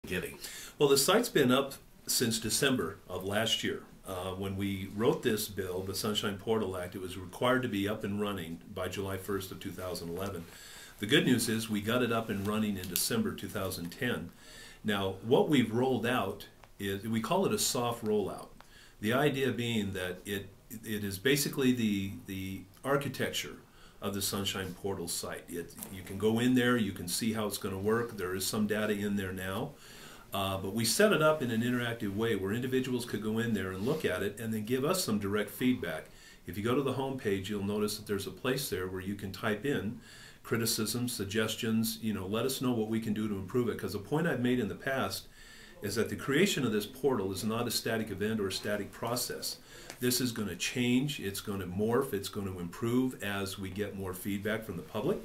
getting? Well, the site's been up since December of last year. When we wrote this bill, the Sunshine Portal Act, it was required to be up and running by July 1st of 2011. The good news is we got it up and running in December 2010. Now, what we've rolled out is, we call it a soft rollout. The idea being that it is basically the architecture of the Sunshine Portal site. You can go in there, you can see how it's going to work. There is some data in there now. But we set it up in an interactive way where individuals could go in there and look at it and then give us some direct feedback. If you go to the home page, you'll notice that there's a place there where you can type in criticisms, suggestions, let us know what we can do to improve it. Because the point I've made in the past is that the creation of this portal is not a static event or a static process. This is going to change, it's going to morph, it's going to improve as we get more feedback from the public,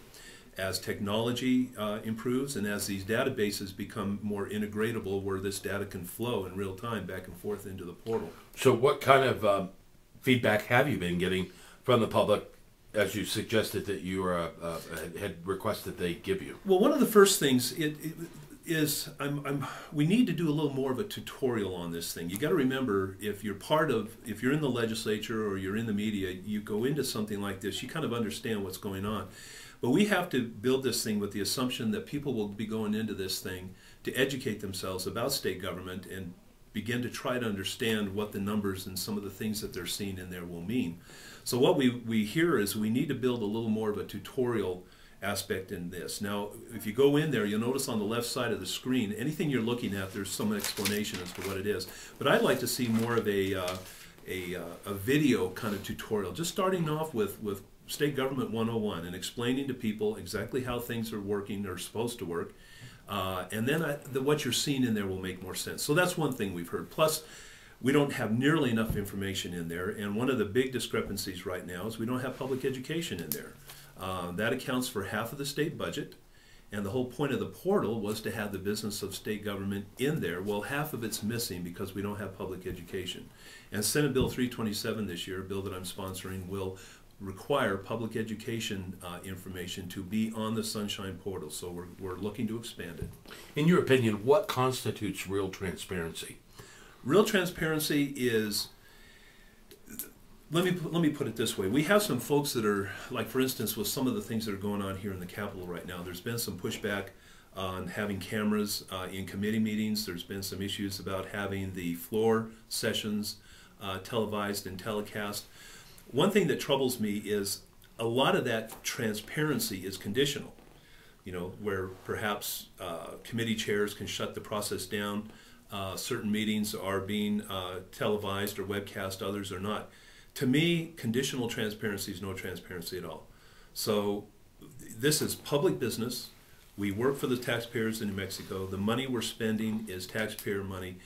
as technology improves, and as these databases become more integratable where this data can flow in real time back and forth into the portal. So what kind of feedback have you been getting from the public, as you suggested that you had requested they give you? Well, one of the first things we need to do a little more of a tutorial on this thing. You got to remember, if you're in the legislature or you're in the media, you go into something like this, you kind of understand what's going on. But we have to build this thing with the assumption that people will be going into this thing to educate themselves about state government and begin to try to understand what the numbers and some of the things that they're seeing in there will mean. So what we hear is we need to build a little more of a tutorial aspect in this. Now, if you go in there, you'll notice on the left side of the screen, anything you're looking at, there's some explanation as to what it is. But I'd like to see more of a video kind of tutorial, just starting off with State Government 101 and explaining to people exactly how things are working or supposed to work. And then what you're seeing in there will make more sense. So that's one thing we've heard. Plus, we don't have nearly enough information in there. And one of the big discrepancies right now is we don't have public education in there. That accounts for half of the state budget. And the whole point of the portal was to have the business of state government in there. Well, half of it's missing because we don't have public education. And Senate Bill 327 this year, a bill that I'm sponsoring, will require public education information to be on the Sunshine Portal. So we're looking to expand it. In your opinion, what constitutes real transparency? Real transparency is, let me put it this way. We have some folks that are, like for instance, with some of the things that are going on here in the Capitol right now, there's been some pushback on having cameras in committee meetings. There's been some issues about having the floor sessions televised and telecast. One thing that troubles me is a lot of that transparency is conditional, where perhaps committee chairs can shut the process down. Certain meetings are being televised or webcast, others are not. To me, conditional transparency is no transparency at all. So this is public business. We work for the taxpayers in New Mexico. The money we're spending is taxpayer money.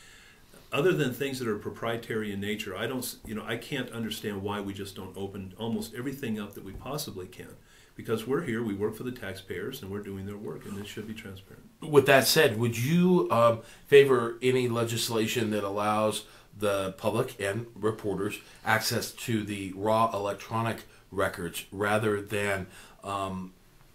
Other than things that are proprietary in nature, I can't understand why we just don't open almost everything up that we possibly can. Because we're here, we work for the taxpayers, and we're doing their work, and it should be transparent. With that said, would you favor any legislation that allows the public and reporters access to the raw electronic records rather than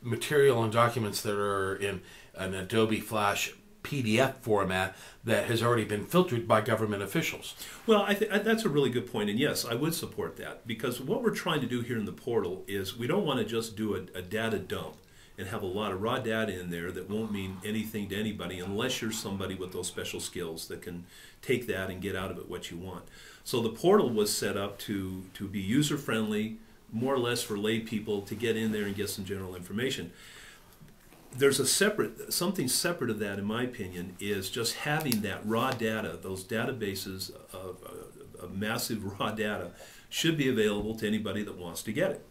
material and documents that are in an Adobe Flash PDF format that has already been filtered by government officials? Well, that's a really good point, and yes, I would support that, because what we're trying to do here in the portal is we don't want to just do a data dump and have a lot of raw data in there that won't mean anything to anybody unless you're somebody with those special skills that can take that and get out of it what you want. So the portal was set up to be user-friendly, more or less for lay people to get in there and get some general information. There's something separate of that, in my opinion, is just having that raw data, those databases of massive raw data should be available to anybody that wants to get it.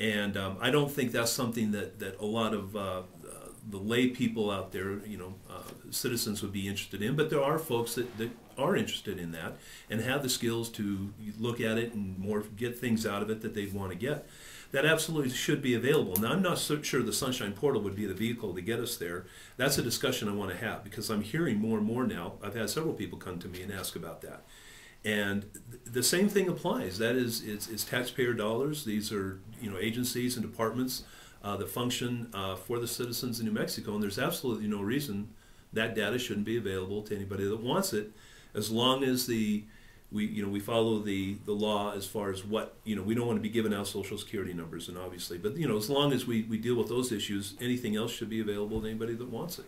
And I don't think that's something that a lot of the lay people out there, citizens would be interested in, but there are folks that are interested in that and have the skills to look at it and get things out of it that they'd want to get. That absolutely should be available. Now, I'm not so sure the Sunshine Portal would be the vehicle to get us there. That's a discussion I want to have, because I'm hearing more and more now. I've had several people come to me and ask about that. And the same thing applies. That is, it's taxpayer dollars. These are agencies and departments that function for the citizens in New Mexico, and there's absolutely no reason that data shouldn't be available to anybody that wants it, as long as we follow the law as far as what, we don't want to be giving out social security numbers, and obviously, but as long as we deal with those issues, anything else should be available to anybody that wants it.